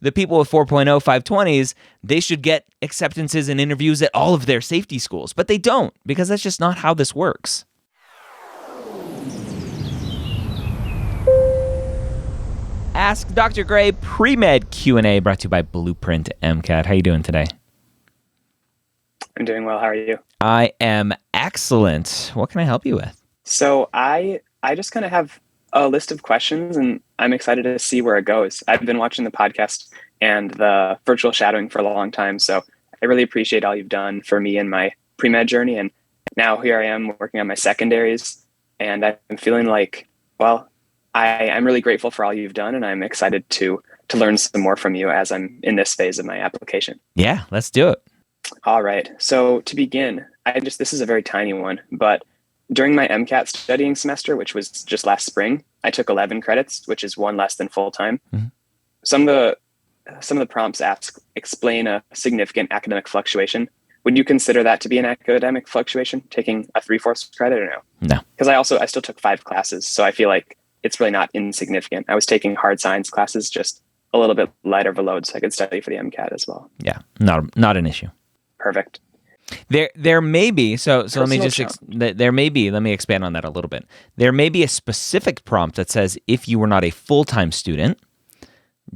the people with 4.0, 520s, they should get acceptances and interviews at all of their safety schools. But they don't, because that's just not how this works. Ask Dr. Gray Pre-Med Q&A brought to you by Blueprint MCAT. How are you doing today? I'm doing well. How are you? I am excellent. What can I help you with? So I just kind of have a list of questions, and I'm excited to see where it goes. I've been watching the podcast and the virtual shadowing for a long time, so I really appreciate all you've done for me in my pre-med journey. And now here I am working on my secondaries, and I'm feeling like, well, I'm really grateful for all you've done, and I'm excited to learn some more from you as I'm in this phase of my application. Yeah, let's do it. All right. So to begin, this is a very tiny one, but during my MCAT studying semester, which was just last spring, I took 11 credits, which is one less than full time. Mm-hmm. Some of the prompts explain a significant academic fluctuation. Would you consider that to be an academic fluctuation, taking a 3/4 credit, or no? No. Because I still took 5 classes, so I feel like it's really not insignificant. I was taking hard science classes, just a little bit lighter of a load, so I could study for the MCAT as well. Yeah, not an issue. Perfect. There may be, so let me just, there may be, let me expand on that a little bit. There may be a specific prompt that says if you were not a full-time student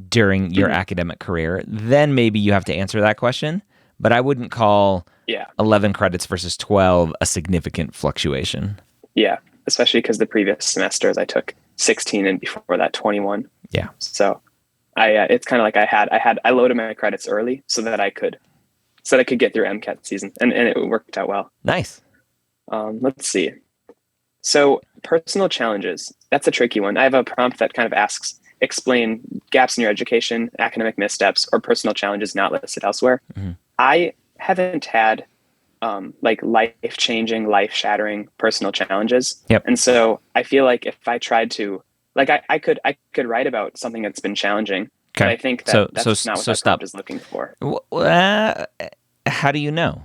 during your academic career, then maybe you have to answer that question. But I wouldn't call 11 credits versus 12 a significant fluctuation. Yeah, especially because the previous semesters I took 16 and before that 21. Yeah. So it's kind of like I loaded my credits early so that I could get through MCAT season, and it worked out well. Nice. Let's see. So personal challenges, that's a tricky one. I have a prompt that kind of asks, explain gaps in your education, academic missteps, or personal challenges not listed elsewhere. Mm-hmm. I haven't had life-changing, life-shattering personal challenges. Yep. And so I feel like if I tried to, I could write about something that's been challenging. Okay. But I think that's not what that prompt is looking for. How do you know?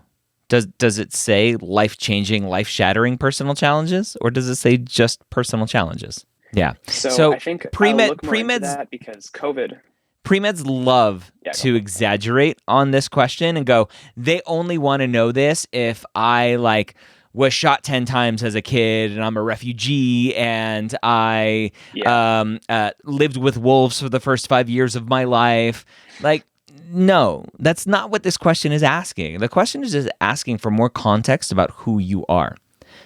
Does it say life-changing, life-shattering personal challenges, or does it say just personal challenges? Yeah. So I think I'll look more into that because COVID. Premeds love to exaggerate on this question and go, they only want to know this if I was shot 10 times as a kid and I'm a refugee and I lived with wolves for the first 5 years of my life. No, that's not what this question is asking. The question is just asking for more context about who you are.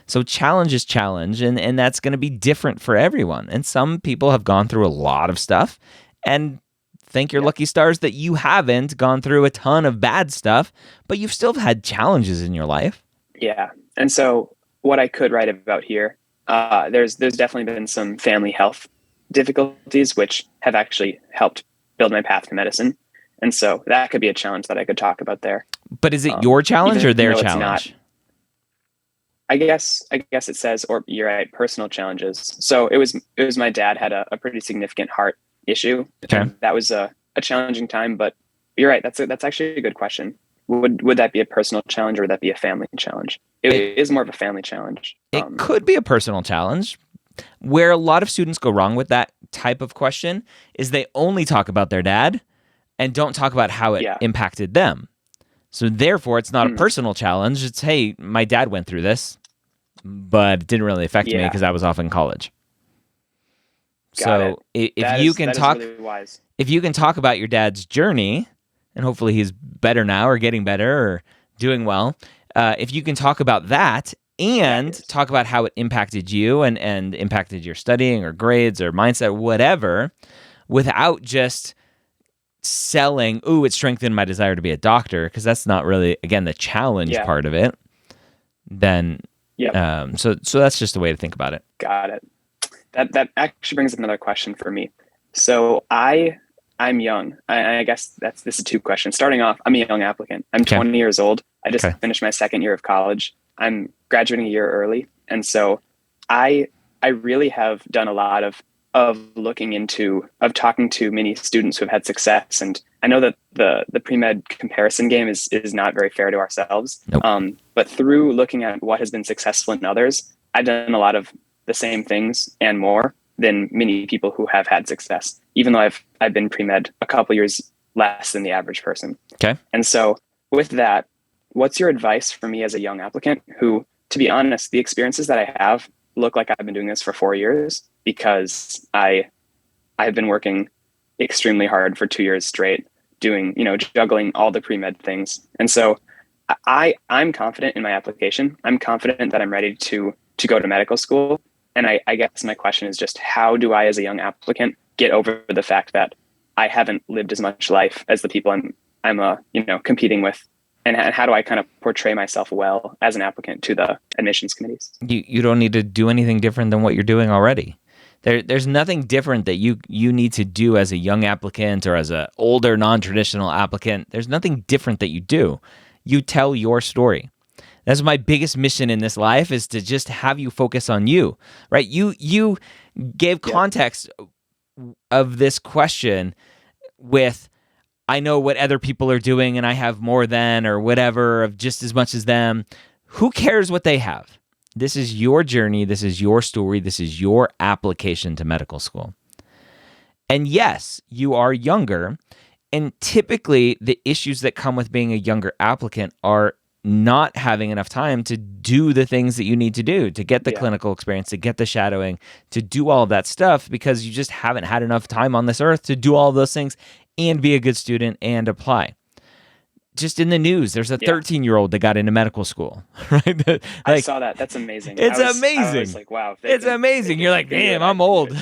So challenge is challenge, and that's going to be different for everyone. And some people have gone through a lot of stuff and thank your lucky stars that you haven't gone through a ton of bad stuff, but you've still had challenges in your life. Yeah. And so what I could write about here, there's definitely been some family health difficulties, which have actually helped build my path to medicine. And so that could be a challenge that I could talk about there. But is it your challenge or their challenge? I guess it says, or you're right, personal challenges. So it was my dad had a pretty significant heart issue. Okay. That was a challenging time, but you're right. That's actually a good question. Would that be a personal challenge or would that be a family challenge? It is more of a family challenge. It could be a personal challenge. Where a lot of students go wrong with that type of question is they only talk about their dad and don't talk about how it impacted them. So therefore, it's not a personal challenge. It's, hey, my dad went through this, but it didn't really affect me because I was off in college. If you can talk about your dad's journey, and hopefully he's better now or getting better or doing well, if you can talk about that and talk about how it impacted you and impacted your studying or grades or mindset, whatever, without just selling, it strengthened my desire to be a doctor, because that's not really, again, the challenge part of it, then so that's just a way to think about it. Got it. That actually brings up another question for me. So I'm young. I guess this is 2 questions. Starting off, I'm a young applicant. I'm 20 years old. I just finished my second year of college. I'm graduating a year early. And so I really have done a lot of talking to many students who have had success. And I know that the pre-med comparison game is not very fair to ourselves. Nope. But through looking at what has been successful in others, I've done a lot of the same things and more than many people who have had success. Even though I've been pre-med a couple years less than the average person. Okay. And so with that, what's your advice for me as a young applicant who, to be honest, the experiences that I have look like I've been doing this for 4 years because I have been working extremely hard for 2 years straight, doing, juggling all the pre-med things. And so I'm confident in my application. I'm confident that I'm ready to go to medical school. And I guess my question is just, how do I, as a young applicant, get over the fact that I haven't lived as much life as the people I'm competing with? And how do I kind of portray myself well as an applicant to the admissions committees? You don't need to do anything different than what you're doing already. There's nothing different that you need to do as a young applicant or as an older non-traditional applicant. There's nothing different that you do. You tell your story. That's my biggest mission in this life, is to just have you focus on you, right? You gave context of this question with, I know what other people are doing and I have more than, or whatever, of just as much as them. Who cares what they have? This is your journey. This is your story. This is your application to medical school. And yes, you are younger. And typically the issues that come with being a younger applicant are not having enough time to do the things that you need to do, to get the clinical experience, to get the shadowing, to do all of that stuff, because you just haven't had enough time on this earth to do all of those things and be a good student and apply. Just in the news, there's a 13-year-old that got into medical school, right? I saw that. That's amazing. It's amazing. I was like, wow. It's amazing. You're like, damn, I'm old.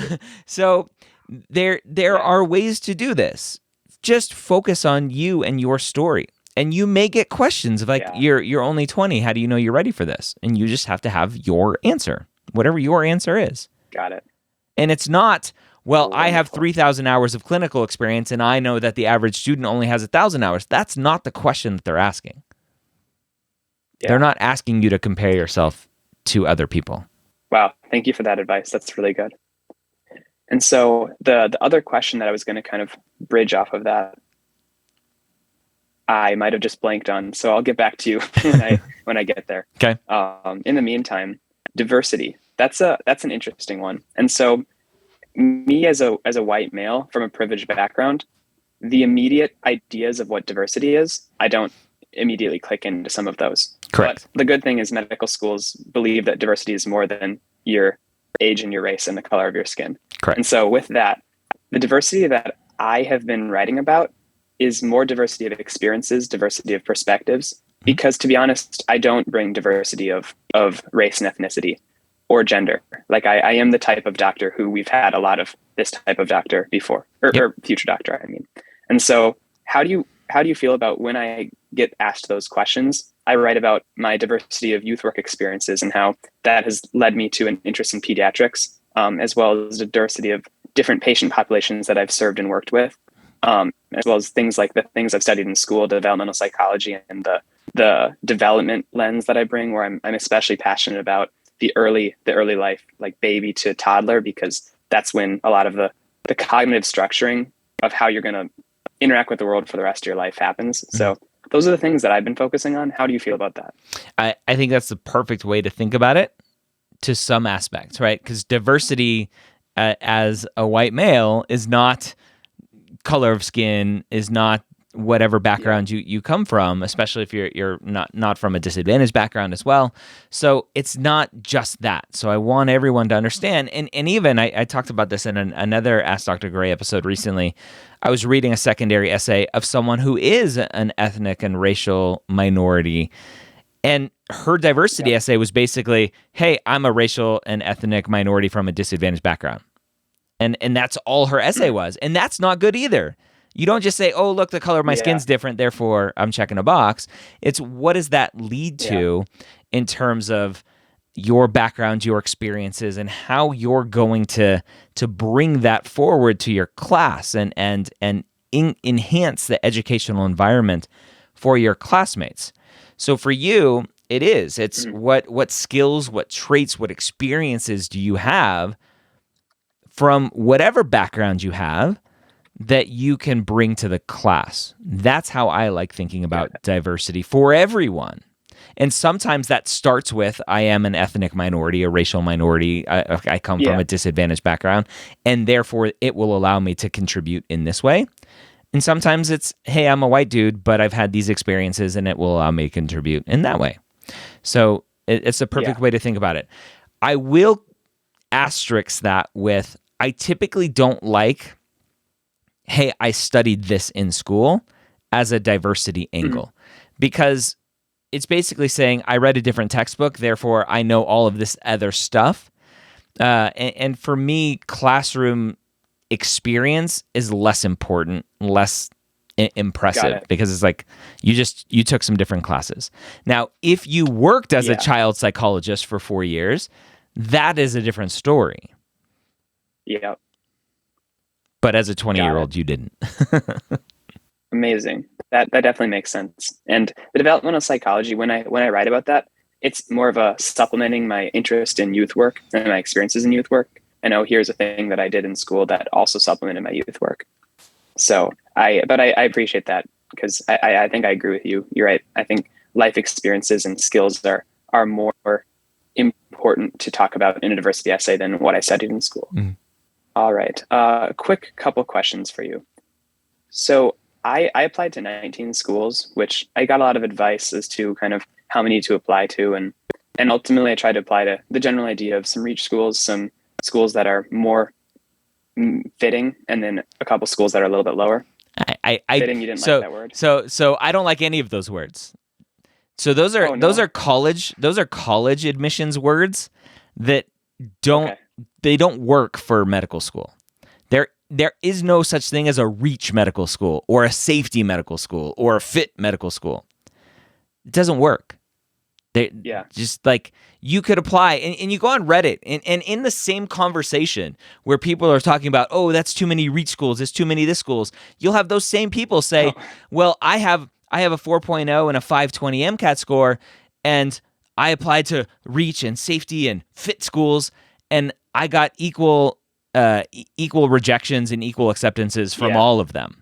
So there are ways to do this. Just focus on you and your story. And you may get questions of like, you're only 20. How do you know you're ready for this? And you just have to have your answer, whatever your answer is. Got it. And it's not, well, I have 3,000 hours of clinical experience and I know that the average student only has 1,000 hours. That's not the question that they're asking. Yeah. They're not asking you to compare yourself to other people. Wow. Thank you for that advice. That's really good. And so the other question that I was going to kind of bridge off of that, I might have just blanked on, so I'll get back to you when I get there. Okay. In the meantime, diversity. That's an interesting one. And so me as a white male from a privileged background, the immediate ideas of what diversity is, I don't immediately click into some of those. Correct. But the good thing is medical schools believe that diversity is more than your age and your race and the color of your skin. Correct. And so with that, the diversity that I have been writing about is more diversity of experiences, diversity of perspectives, because to be honest, I don't bring diversity of race and ethnicity or gender. Like I am the type of doctor who we've had a lot of this type of doctor before, or future doctor, I mean. And so how do you feel about when I get asked those questions? I write about my diversity of youth work experiences and how that has led me to an interest in pediatrics, as well as the diversity of different patient populations that I've served and worked with. As well as things like the things I've studied in school, developmental psychology, and the development lens that I bring, where I'm especially passionate about the early life, like baby to toddler, because that's when a lot of the cognitive structuring of how you're going to interact with the world for the rest of your life happens. So those are the things that I've been focusing on. How do you feel about that? I think that's the perfect way to think about it to some aspects, right? Because diversity as a white male is not color of skin, is not whatever background you come from, especially if you're not from a disadvantaged background as well. So it's not just that. So I want everyone to understand. And even I talked about this in another Ask Dr. Gray episode recently. I was reading a secondary essay of someone who is an ethnic and racial minority. And her diversity essay was basically, hey, I'm a racial and ethnic minority from a disadvantaged background. And that's all her essay was. And that's not good either. You don't just say, oh, look, the color of my skin's different, therefore I'm checking a box. It's what does that lead to in terms of your background, your experiences, and how you're going to bring that forward to your class and enhance the educational environment for your classmates. So for you, it's what skills, what traits, what experiences do you have from whatever background you have that you can bring to the class. That's how I like thinking about diversity for everyone. And sometimes that starts with, I am an ethnic minority, a racial minority. I come from a disadvantaged background, and therefore it will allow me to contribute in this way. And sometimes it's, hey, I'm a white dude, but I've had these experiences and it will allow me to contribute in that way. So it's a perfect way to think about it. I will asterisk that with, I typically don't like, hey, I studied this in school as a diversity angle, because it's basically saying I read a different textbook, therefore I know all of this other stuff. And for me, classroom experience is less important, less impressive, because it's like you took some different classes. Now, if you worked as a child psychologist for 4 years, that is a different story. Yeah. But as a 20-year-old, you didn't. Amazing. That definitely makes sense. And the developmental psychology, when I write about that, it's more of a supplementing my interest in youth work and my experiences in youth work. And here's a thing that I did in school that also supplemented my youth work. So I appreciate that, because I think I agree with you. You're right. I think life experiences and skills are more important to talk about in a diversity essay than what I studied in school. Mm-hmm. All right. Quick couple questions for you. So I applied to 19 schools, which I got a lot of advice as to kind of how many to apply to. And ultimately I tried to apply to the general idea of some reach schools, some schools that are more fitting, and then a couple schools that are a little bit lower. Fitting, you didn't like that word. So I don't like any of those words. So those are college admissions words that don't work for medical school. There is no such thing as a reach medical school or a safety medical school or a fit medical school. It doesn't work. Just like you could apply and you go on Reddit and in the same conversation where people are talking about, oh, that's too many reach schools, there's too many this schools, you'll have those same people say, well, I have a 4.0 and a 520 MCAT score, and I applied to reach and safety and fit schools, and I got equal rejections and equal acceptances from all of them.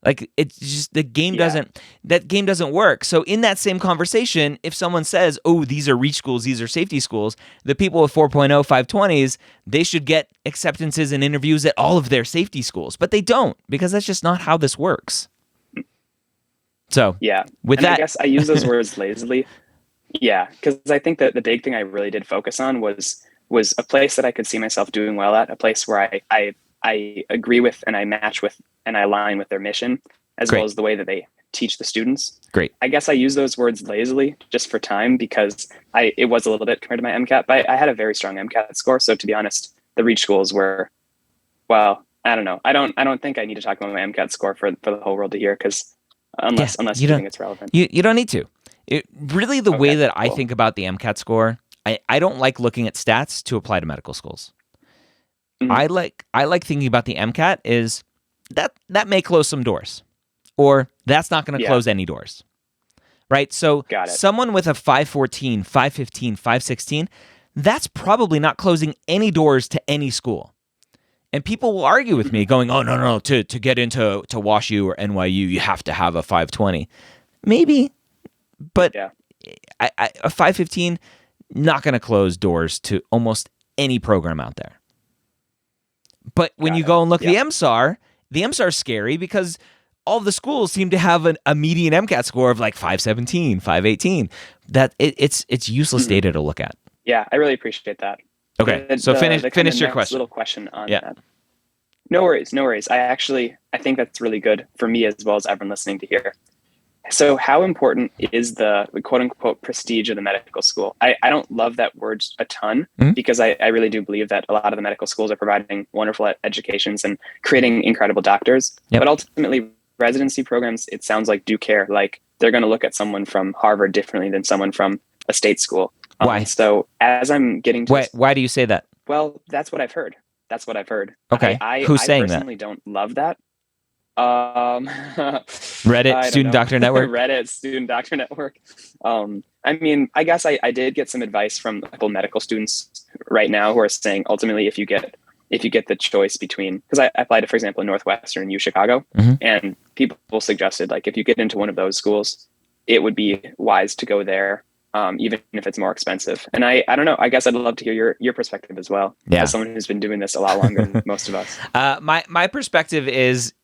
Like, it's just that game doesn't work. So in that same conversation, if someone says, oh, these are reach schools, these are safety schools, the people with 4.0, 520s, they should get acceptances and interviews at all of their safety schools. But they don't, because that's just not how this works. So I guess I use those words lazily. Yeah, because I think that the big thing I really did focus on was a place that I could see myself doing well at, a place where I agree with and I match with and I align with their mission, as well as the way that they teach the students. Great. I guess I use those words lazily just for time, because it was a little bit compared to my MCAT, but I had a very strong MCAT score. So to be honest, the reach schools were, well, I don't know. I don't think I need to talk about my MCAT score for the whole world to hear, because unless you think it's relevant. You don't need to. Really, the way that I think about the MCAT score, I don't like looking at stats to apply to medical schools. Mm-hmm. I like thinking about the MCAT is that may close some doors, or that's not going to close any doors, right? So someone with a 514, 515, 516, that's probably not closing any doors to any school. And people will argue with me going, oh, no, to get into WashU or NYU, you have to have a 520. Maybe, but a 515, not going to close doors to almost any program out there. But when you go and look at the MSAR is scary, because all of the schools seem to have a median MCAT score of like 517, 518. That it's useless data to look at. Yeah, I really appreciate that. Okay, so finish your question. Little question on that. No worries. I think that's really good for me as well as everyone listening to hear. So how important is the quote unquote prestige of the medical school? I don't love that word a ton, because I really do believe that a lot of the medical schools are providing wonderful educations and creating incredible doctors. Yep. But ultimately, residency programs, it sounds like, do care. Like, they're going to look at someone from Harvard differently than someone from a state school. Why? So as I'm getting to why do you say that? Well, that's what I've heard. Okay. Who's saying that? I personally don't love that. Reddit Student Doctor Network. Reddit Student Doctor Network. I mean, I guess I did get some advice from a couple medical students right now who are saying, ultimately, if you get the choice between, because I applied to, for example, Northwestern and U Chicago, and people suggested, like, if you get into one of those schools, it would be wise to go there, even if it's more expensive. And I don't know. I guess I'd love to hear your perspective as well, as someone who's been doing this a lot longer than most of us. My perspective is,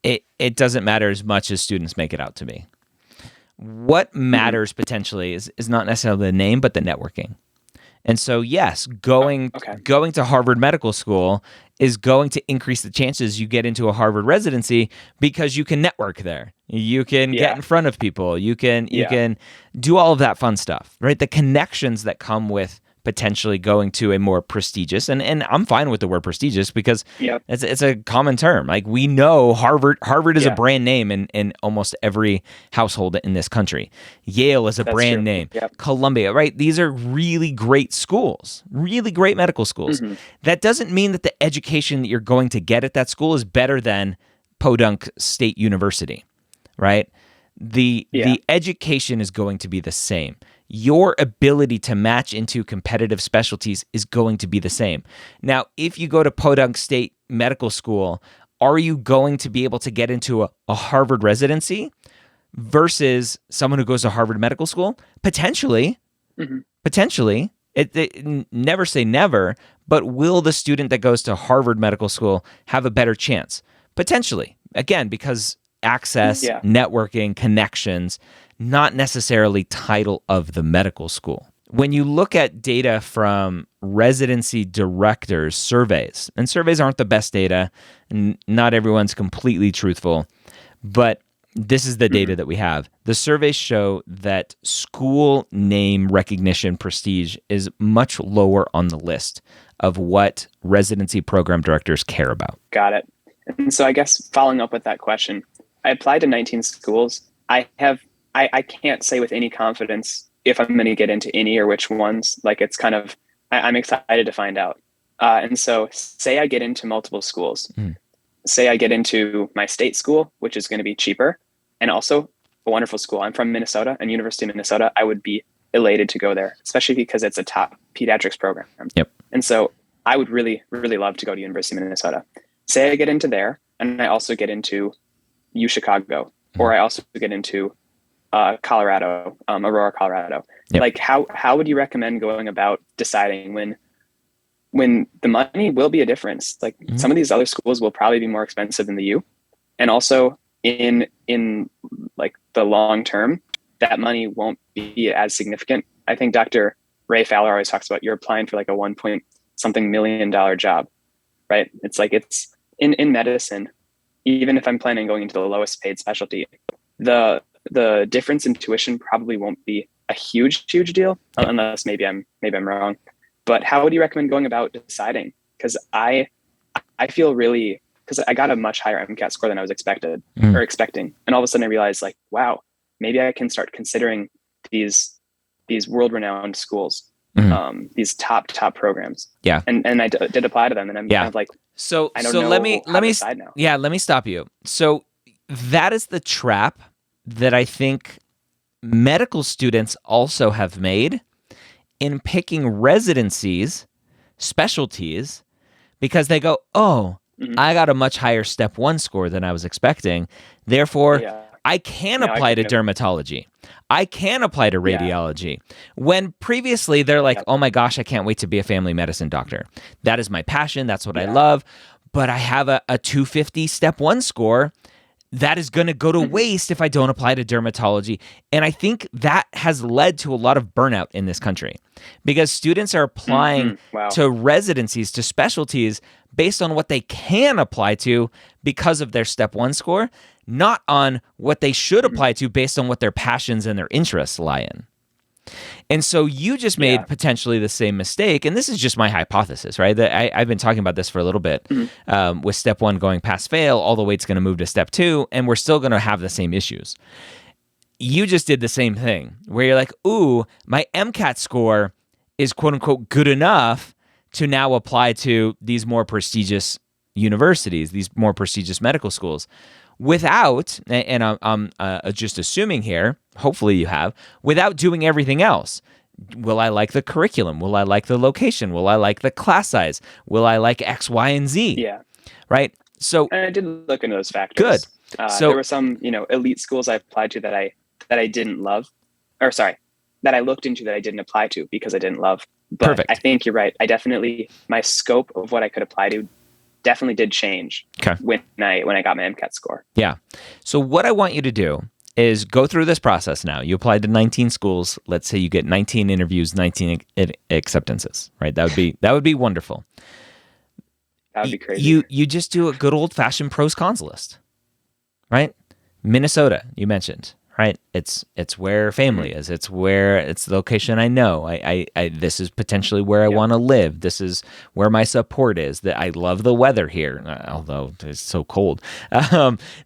it doesn't matter as much as students make it out to be. What matters potentially is not necessarily the name, but the networking. And so, yes, going to Harvard Medical School is going to increase the chances you get into a Harvard residency because you can network there. You can get in front of people. You can do all of that fun stuff, right? The connections that come with potentially going to a more prestigious, and I'm fine with the word prestigious because it's a common term. Like, we know Harvard is a brand name in almost every household in this country. Yale is a brand name. Columbia, right? These are really great schools, really great medical schools. That doesn't mean that the education that you're going to get at that school is better than Podunk State University, right? The education is going to be the same. Your ability to match into competitive specialties is going to be the same. Now, if you go to Podunk State Medical School, are you going to be able to get into a Harvard residency versus someone who goes to Harvard Medical School? Potentially. Potentially. Never say never, but will the student that goes to Harvard Medical School have a better chance? Potentially. Again, because access, networking, connections, not necessarily title of the medical school. When you look at data from residency directors' surveys, and surveys aren't the best data, and not everyone's completely truthful, but this is the data that we have. The surveys show that school name recognition prestige is much lower on the list of what residency program directors care about. Got it. And so I guess following up with that question, I applied to 19 schools. I can't say with any confidence if I'm going to get into any or which ones. Like, it's kind of, I'm excited to find out. And so say I get into multiple schools. Say I get into my state school, which is going to be cheaper and also a wonderful school. I'm from Minnesota and University of Minnesota. I would be elated to go there, especially because it's a top pediatrics program. And so I would really, really love to go to University of Minnesota. Say I get into there and I also get into UChicago, or I also get into Colorado, Aurora, Colorado. Like, how would you recommend going about deciding when the money will be a difference? Like, some of these other schools will probably be more expensive than the U, and also in like the long term, that money won't be as significant. I think Dr. Ray Fowler always talks about you're applying for like a $1 million job, right? It's like, it's in medicine. Even if I'm planning on going into the lowest paid specialty, the difference in tuition probably won't be a huge deal, unless maybe I'm wrong. But how would you recommend going about deciding? Because I feel really, because I got a much higher MCAT score than I was expecting, and all of a sudden I realized, like, wow, maybe I can start considering these world-renowned schools, these top programs. And I did apply to them, and I'm kind of like, so I don't know let me decide now. let me stop you. So that is the trap that I think medical students also have made in picking residencies, specialties, because they go, I got a much higher step 1 score than I was expecting. Therefore, I can apply to dermatology. I can apply to radiology. When previously they're like, oh my gosh, I can't wait to be a family medicine doctor. That is my passion. That's what I love. But I have a 250 step 1 score. That is going to go to waste if I don't apply to dermatology. And I think that has led to a lot of burnout in this country because students are applying to residencies, to specialties based on what they can apply to because of their step 1 score, not on what they should apply to based on what their passions and their interests lie in. And so you just made potentially the same mistake, and this is just my hypothesis, right? That I've been talking about this for a little bit, with step 1 going pass fail, all the weight's going to move to step 2, and we're still going to have the same issues. You just did the same thing, where you're like, ooh, my MCAT score is quote-unquote good enough to now apply to these more prestigious universities, these more prestigious medical schools. Without, and I'm just assuming here, hopefully you have, without doing everything else. Will I like the curriculum? Will I like the location? Will I like the class size? Will I like X, Y, and Z? Yeah. Right? So, and I did look into those factors. Good. So there were some, elite schools I applied to that I didn't love, that I looked into that I didn't apply to because I didn't love. But perfect. I think you're right. My scope of what I could apply to definitely did change when I got my MCAT score. Yeah. So what I want you to do is go through this process now. You applied to 19 schools. Let's say you get 19 interviews, 19 acceptances, right? That would be wonderful. That would be crazy. You just do a good old-fashioned pros cons list, right? Minnesota, you mentioned, right? It's where family is. It's the location I know. I this is potentially where I want to live. This is where my support is. That I love the weather here, although it's so cold.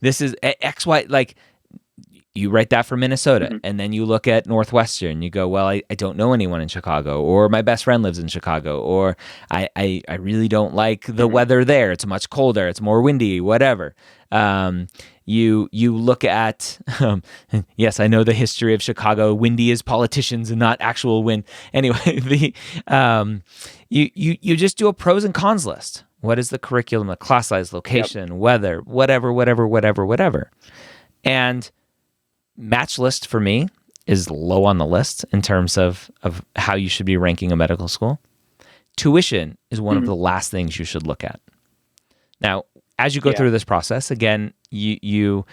This is X, Y, like you write that for Minnesota, and then you look at Northwestern. You go, well, I don't know anyone in Chicago, or my best friend lives in Chicago, or I really don't like the weather there. It's much colder. It's more windy, whatever. You look at, yes, I know the history of Chicago. Windy is politicians and not actual wind. Anyway, you just do a pros and cons list. What is the curriculum, the class size, location, weather, whatever. And match list for me is low on the list in terms of how you should be ranking a medical school. Tuition is one of the last things you should look at. Now, as you go through this process, again, you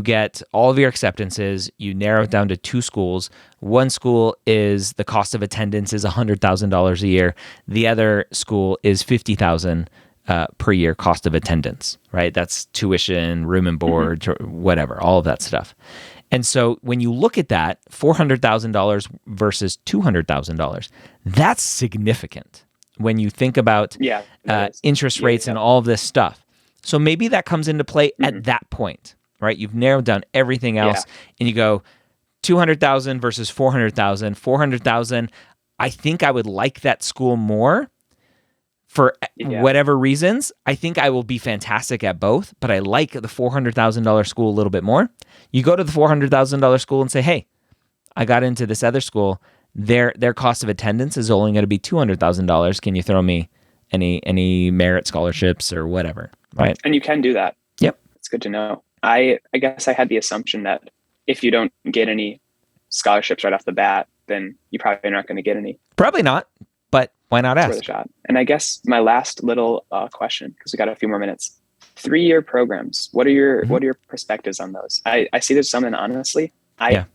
get all of your acceptances. You narrow it down to 2 schools. One school is the cost of attendance is $100,000 a year. The other school is $50,000 per year cost of attendance. Right? That's tuition, room and board, whatever, all of that stuff. And so when you look at that, $400,000 versus $200,000, that's significant when you think about interest rates and all of this stuff. So maybe that comes into play at that point, right? You've narrowed down everything else, and you go 200,000 versus 400,000. 400,000, I think I would like that school more for whatever reasons. I think I will be fantastic at both, but I like the $400,000 school a little bit more. You go to the $400,000 school and say, hey, I got into this other school. Their cost of attendance is only going to be $200,000. Can you throw me any merit scholarships or whatever? Right. And you can do that. Yep. It's good to know. I guess I had the assumption that if you don't get any scholarships right off the bat, then you probably aren't going to get any. Probably not, but why not ask? Worth a shot. And I guess my last little question, because we got a few more minutes. 3-year programs. What are your perspectives on those? I see there's some, and honestly, I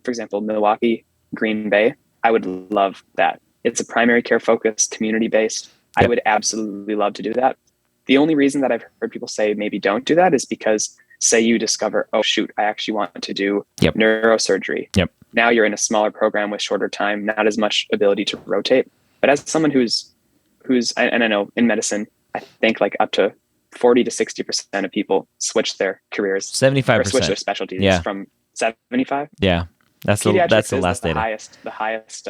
for example, Milwaukee, Green Bay, I would love that. It's a primary care focused, community based. Yep. I would absolutely love to do that. The only reason that I've heard people say maybe don't do that is because, say you discover, oh shoot, I actually want to do neurosurgery. Yep. Now you're in a smaller program with shorter time, not as much ability to rotate. But as someone who's, and I know in medicine, I think like up to 40 to 60% of people switch their careers, 75%, or switch their specialties from 75. Yeah, that's the last data. The highest.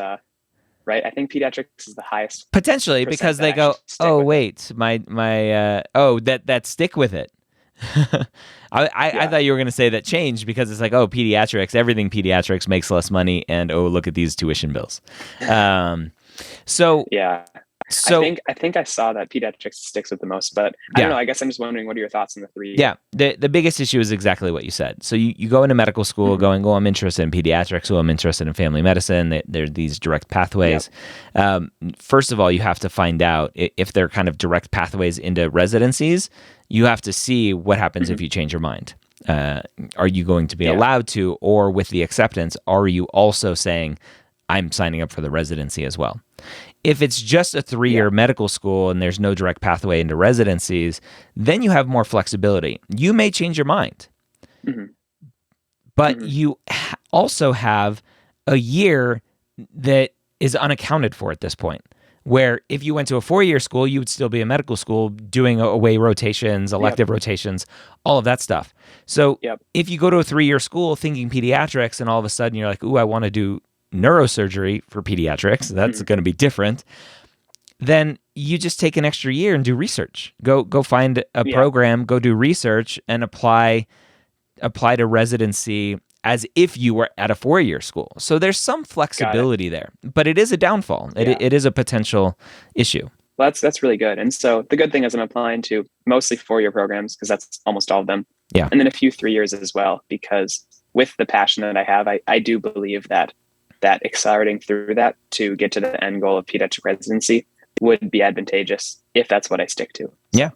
Right, I think pediatrics is the highest potentially because they go, oh wait, that stick with it. I thought you were going to say that changed because it's like, oh, everything pediatrics makes less money, and oh, look at these tuition bills. So I think I saw that pediatrics sticks with the most, but I don't know. I guess I'm just wondering, what are your thoughts on the 3? Yeah, the biggest issue is exactly what you said. So you go into medical school going, oh, I'm interested in pediatrics, I'm interested in family medicine. There are these direct pathways. Yep. First of all, you have to find out if they're kind of direct pathways into residencies. You have to see what happens if you change your mind. Are you going to be allowed to, or with the acceptance, are you also saying, I'm signing up for the residency as well? If it's just a 3-year medical school and there's no direct pathway into residencies, then you have more flexibility. You may change your mind, but you also have a year that is unaccounted for at this point, where if you went to a 4-year school, you would still be a medical school doing away rotations, elective rotations, all of that stuff. So if you go to a 3-year school thinking pediatrics and all of a sudden you're like, ooh, I want to do neurosurgery for pediatrics, that's going to be different, then you just take an extra year and do research. Go find a program, go do research, and apply to residency as if you were at a 4-year school. So there's some flexibility there, but it is a downfall. It is a potential issue. Well, that's really good. And so the good thing is I'm applying to mostly 4-year programs because that's almost all of them. Yeah. And then a few 3 years as well, because with the passion that I have, I do believe that accelerating through that to get to the end goal of pediatric residency would be advantageous if that's what I stick to. Yeah.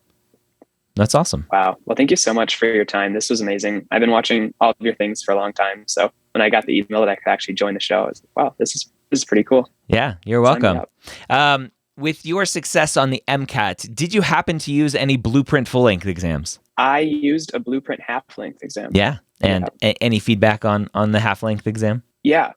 That's awesome. Wow. Well, thank you so much for your time. This was amazing. I've been watching all of your things for a long time. So when I got the email that I could actually join the show, I was like, wow, this is pretty cool. Yeah, you're welcome. With your success on the MCAT, did you happen to use any Blueprint full-length exams? I used a Blueprint half-length exam. Yeah. And any feedback on the half-length exam? Yeah.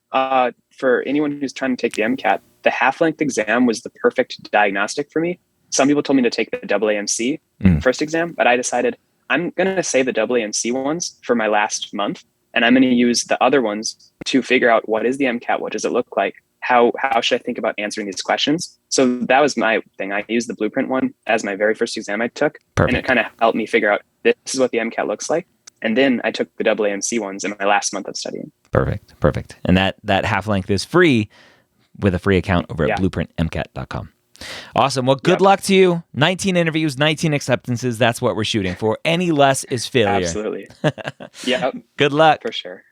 For anyone who's trying to take the MCAT, the half-length exam was the perfect diagnostic for me. Some people told me to take the AAMC first exam, but I decided I'm going to save the AAMC ones for my last month, and I'm going to use the other ones to figure out what is the MCAT, what does it look like, how should I think about answering these questions. So that was my thing. I used the Blueprint one as my very first exam I took, and it kind of helped me figure out this is what the MCAT looks like. And then I took the AAMC ones in my last month of studying. Perfect. And that half-length is free with a free account over at blueprintmcat.com. Awesome. Well, good luck to you. 19 interviews, 19 acceptances. That's what we're shooting for. Any less is failure. Absolutely. Yeah. Good luck. For sure.